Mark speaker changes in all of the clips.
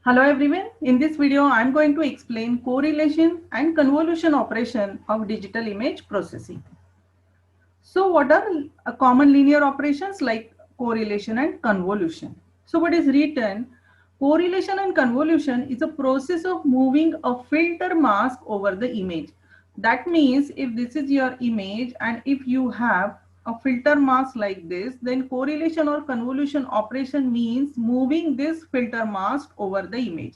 Speaker 1: Hello everyone. In this video, I am going to explain correlation and convolution operation of digital image processing. So what are common linear operations like correlation and convolution? So what is written? Correlation and convolution is a process of moving a filter mask over the image. That means if this is your image and if you have a filter mask like this, then correlation or convolution operation means moving this filter mask over the image.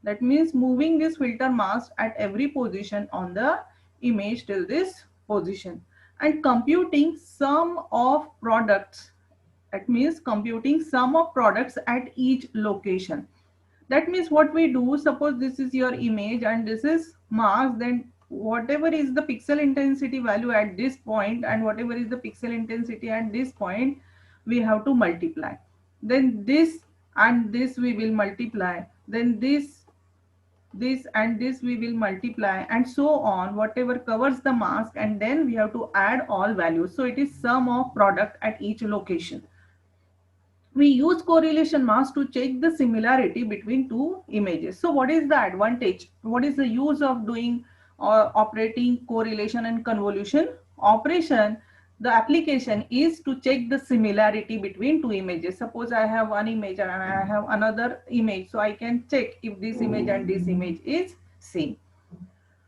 Speaker 1: That means moving this filter mask at every position on the image till this position and computing sum of products. That means computing sum of products at each location. That means what we do, suppose this is your image and this is mask, then whatever is the pixel intensity value at this point and whatever is the pixel intensity at this point, we have to multiply. Then this and this we will multiply. Then this and this we will multiply and so on, whatever covers the mask, and then we have to add all values. So it is sum of product at each location. We use correlation mask to check the similarity between two images. So what is the advantage? What is the use of doing or operating correlation and convolution operation? The application is to check the similarity between two images. Suppose I have one image and I have another image, so I can check if this image and this image is same.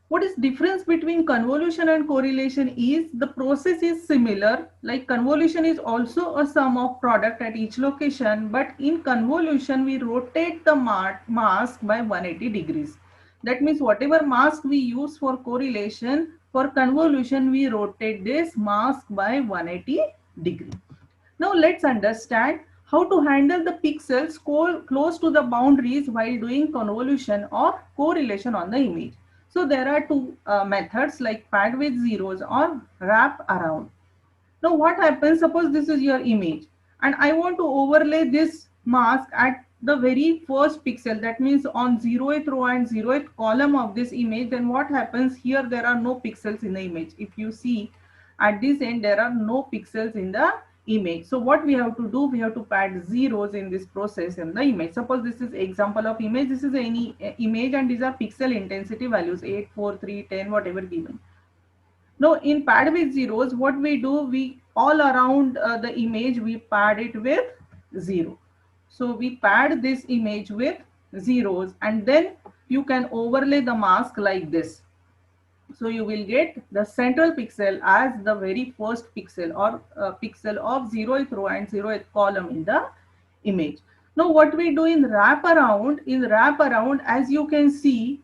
Speaker 1: What is difference between convolution and correlation is the process is similar. Like convolution is also a sum of product at each location, but in convolution we rotate the mask by 180 degrees. That means whatever mask we use for correlation, for convolution we rotate this mask by 180 degree. Now let's understand how to handle the pixels close to the boundaries while doing convolution or correlation on the image. So there are two methods like pad with zeros or wrap around. Now what happens, suppose this is your image and I want to overlay this mask at the very first pixel, that means on 0th row and 0th column of this image. Then what happens here, there are no pixels in the image. If you see at this end, there are no pixels in the image. So what we have to do, we have to pad zeros in this process in the image. Suppose this is example of image, this is any image and these are pixel intensity values 8, 4, 3, 10, whatever given. Now in pad with zeros, what we do, we all around the image, we pad it with 0. So we pad this image with zeros and then you can overlay the mask like this. So you will get the central pixel as the very first pixel or pixel of 0th row and 0th column in the image. Now what we do in wraparound, as you can see,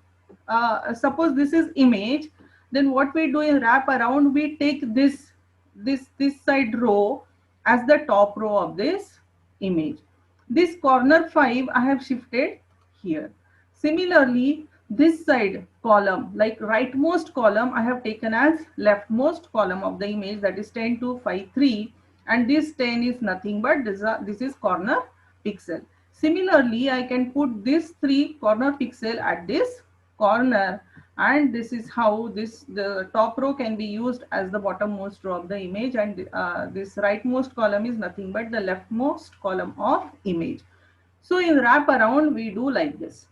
Speaker 1: suppose this is image, then what we do in wraparound, we take this side row as the top row of this image. This corner 5 I have shifted here. Similarly, this side column, like rightmost column, I have taken as leftmost column of the image, that is 10 to 5, 3, and this 10 is nothing but this is corner pixel. Similarly, I can put this 3 corner pixel at this corner, and this is how the top row can be used as the bottommost row of the image, and this rightmost column is nothing but the leftmost column of image. So in wraparound, we do like this.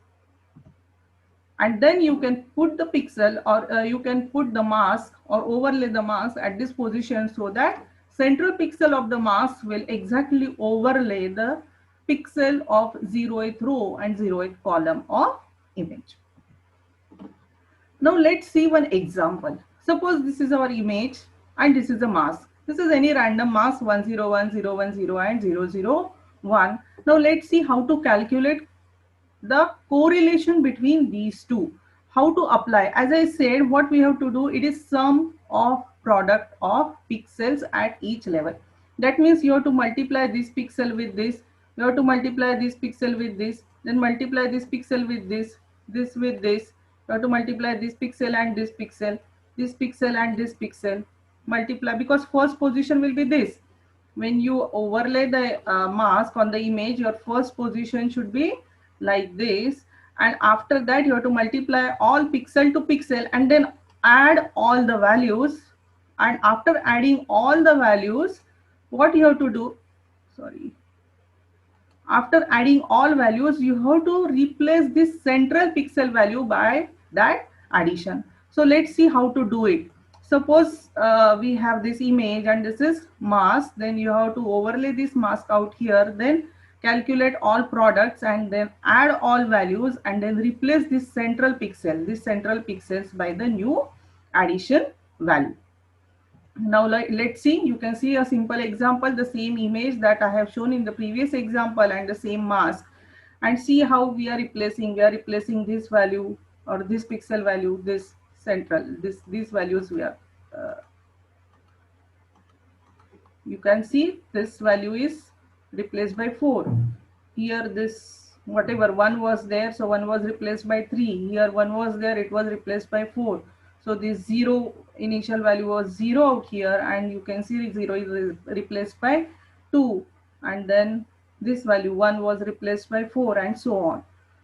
Speaker 1: And then you can put the pixel or you can put the mask or overlay the mask at this position so that central pixel of the mask will exactly overlay the pixel of 0th row and 0th column of image. Now let's see one example. Suppose this is our image and this is a mask. This is any random mask 101, 010 and 001. Now let's see how to calculate the correlation between these two. How to apply? As I said, what we have to do, it is sum of product of pixels at each level. That means you have to multiply this pixel with this, you have to multiply this pixel with this, then multiply this pixel with this with this, you have to multiply this pixel and this pixel and this pixel, multiply, because first position will be this. When you overlay the mask on the image, your first position should be like this, and after that you have to multiply all pixel to pixel and then add all the values, and after adding all the values, what you have to do, sorry, after adding all values, you have to replace this central pixel value by that addition. So let's see how to do it. Suppose we have this image and this is mask, then you have to overlay this mask out here, then calculate all products and then add all values and then replace this central pixels by the new addition value. Now let's see, you can see a simple example, the same image that I have shown in the previous example and the same mask, and see how we are replacing this value or this pixel value, this central, these values we are you can see this value is replaced by 4. Here this whatever 1 was there, so 1 was replaced by 3. Here 1 was there, it was replaced by 4. So this 0 initial value was 0 out here, and you can see 0 is replaced by 2, and then this value 1 was replaced by 4, and so on.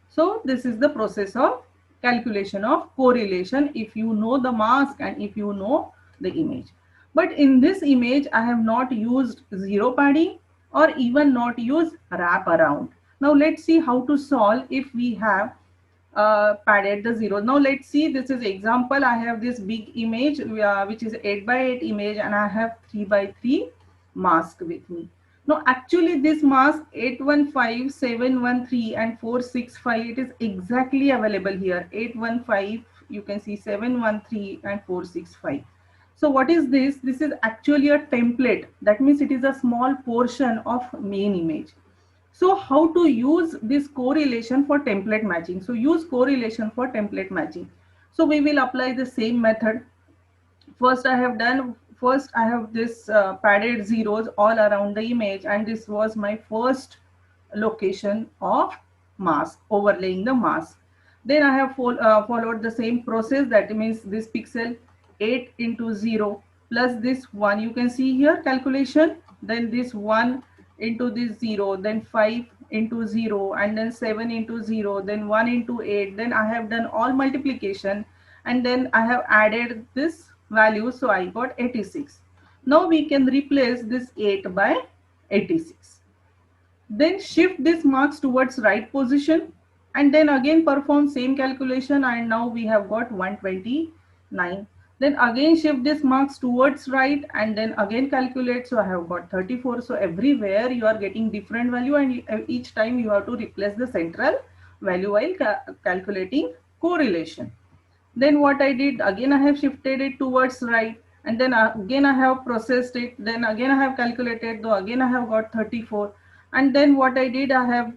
Speaker 1: So this is the process of calculation of correlation if you know the mask and if you know the image. But in this image, I have not used zero padding or even not used wrap around. Now let's see how to solve if we have padded the zero. Now let's see, this is example. I have this big image which is 8 by 8 image, and I have 3 by 3 mask with me. Now actually this mask 815, 713 and 465, it is exactly available here. 815, you can see 713 and 465. So what is this? This is actually a template. That means it is a small portion of main image. So how to use this correlation for template matching? So use correlation for template matching. So we will apply the same method. First I have this padded zeros all around the image, and this was my first location of mask, overlaying the mask. Then I have followed the same process. That means this pixel 8 into 0 plus this 1, you can see here calculation, then this 1 into this 0, then 5 into 0, and then 7 into 0, then 1 into 8. Then I have done all multiplication, and then I have added this value, so I got 86. Now we can replace this 8 by 86. Then shift this marks towards right position, and then again perform same calculation, and now we have got 129. Then again shift this marks towards right, and then again calculate, so I have got 34. So everywhere you are getting different value, and each time you have to replace the central value while calculating correlation. Then what I did, again I have shifted it towards right, and then again I have processed it, then again I have calculated, though again I have got 34. And then what I did, I have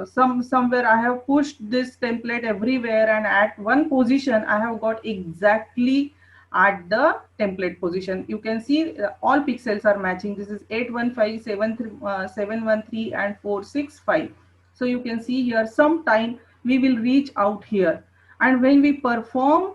Speaker 1: somewhere I have pushed this template everywhere, and at one position I have got exactly at the template position. You can see all pixels are matching. This is 815, 713 and 465. So you can see here sometime we will reach out here, and when we perform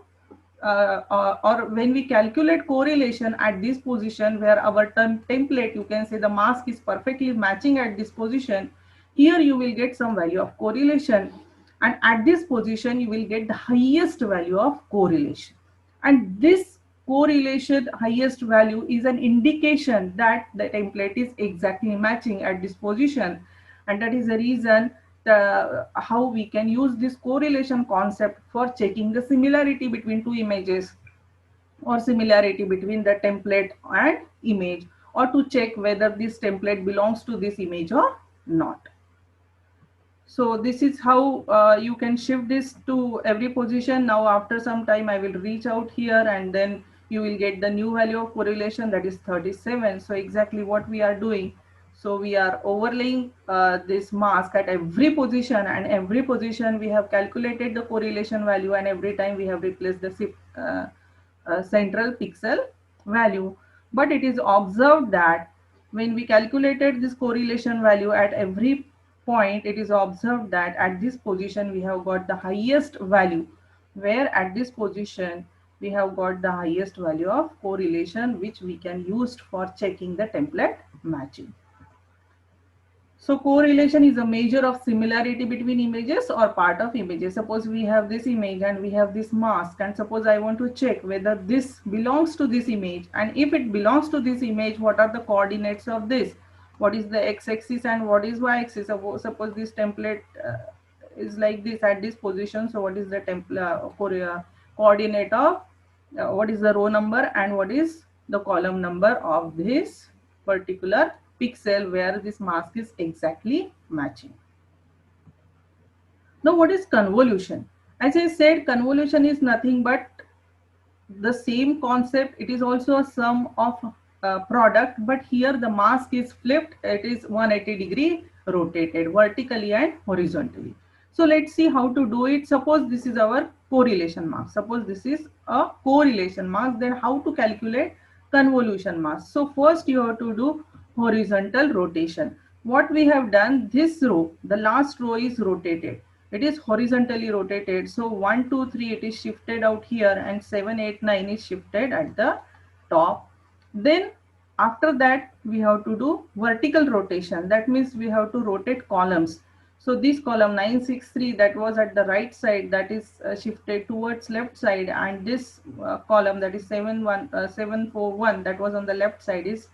Speaker 1: or when we calculate correlation at this position where our template, you can say the mask is perfectly matching at this position, here you will get some value of correlation, and at this position you will get the highest value of correlation, and this correlation highest value is an indication that the template is exactly matching at this position. And that is the reason how we can use this correlation concept for checking the similarity between two images, or similarity between the template and image, or to check whether this template belongs to this image or not. So this is how you can shift this to every position. Now after some time I will reach out here, and then you will get the new value of correlation, that is 37. So exactly what we are doing, so we are overlaying this mask at every position, and every position we have calculated the correlation value, and every time we have replaced the central pixel value. But it is observed that when we calculated this correlation value at every point, it is observed that at this position we have got the highest value, where at this position we have got the highest value of correlation, which we can use for checking the template matching. So correlation is a measure of similarity between images or part of images. Suppose we have this image and we have this mask, and suppose I want to check whether this belongs to this image, and if it belongs to this image, what are the coordinates of this? what is the x-axis and what is y-axis. Suppose this template is like this at this position. So what is the template coordinate of what is the row number and what is the column number of this particular pixel where this mask is exactly matching. Now what is convolution? As I said, convolution is nothing but the same concept. It is also a sum of product, but here the mask is flipped. It is 180-degree rotated vertically and horizontally. So let's see how to do it. Suppose this is our correlation mask. Suppose this is a correlation mask. Then how to calculate convolution mask? So first you have to do horizontal rotation. What we have done, this row, the last row is rotated. It is horizontally rotated. So 1, 2, 3 it is shifted out here and 7, 8, 9 is shifted at the top. Then after that we have to do vertical rotation. That means we have to rotate columns. So this column 963 that was at the right side, that is shifted towards left side, and this column that is 741 that was on the left side is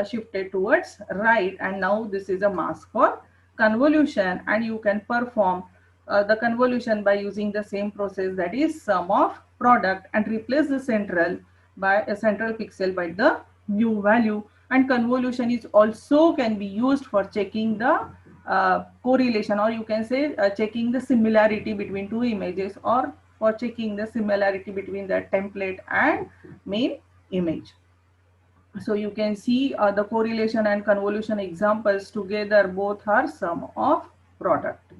Speaker 1: shifted towards right. And now this is a mask for convolution, and you can perform the convolution by using the same process, that is sum of product, and replace the central by a central pixel by the new value. And convolution is also can be used for checking the correlation, or you can say checking the similarity between two images, or for checking the similarity between the template and main image. So you can see the correlation and convolution examples together, both are sum of product.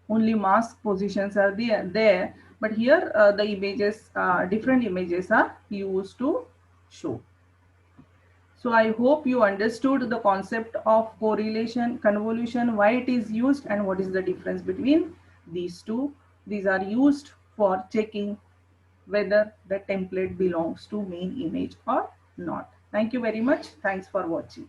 Speaker 1: Only mask positions are there, but here the images, different images are used to show. So I hope you understood the concept of correlation, convolution, why it is used, and what is the difference between these two. These are used for checking whether the template belongs to main image or not. Thank you very much. Thanks for watching.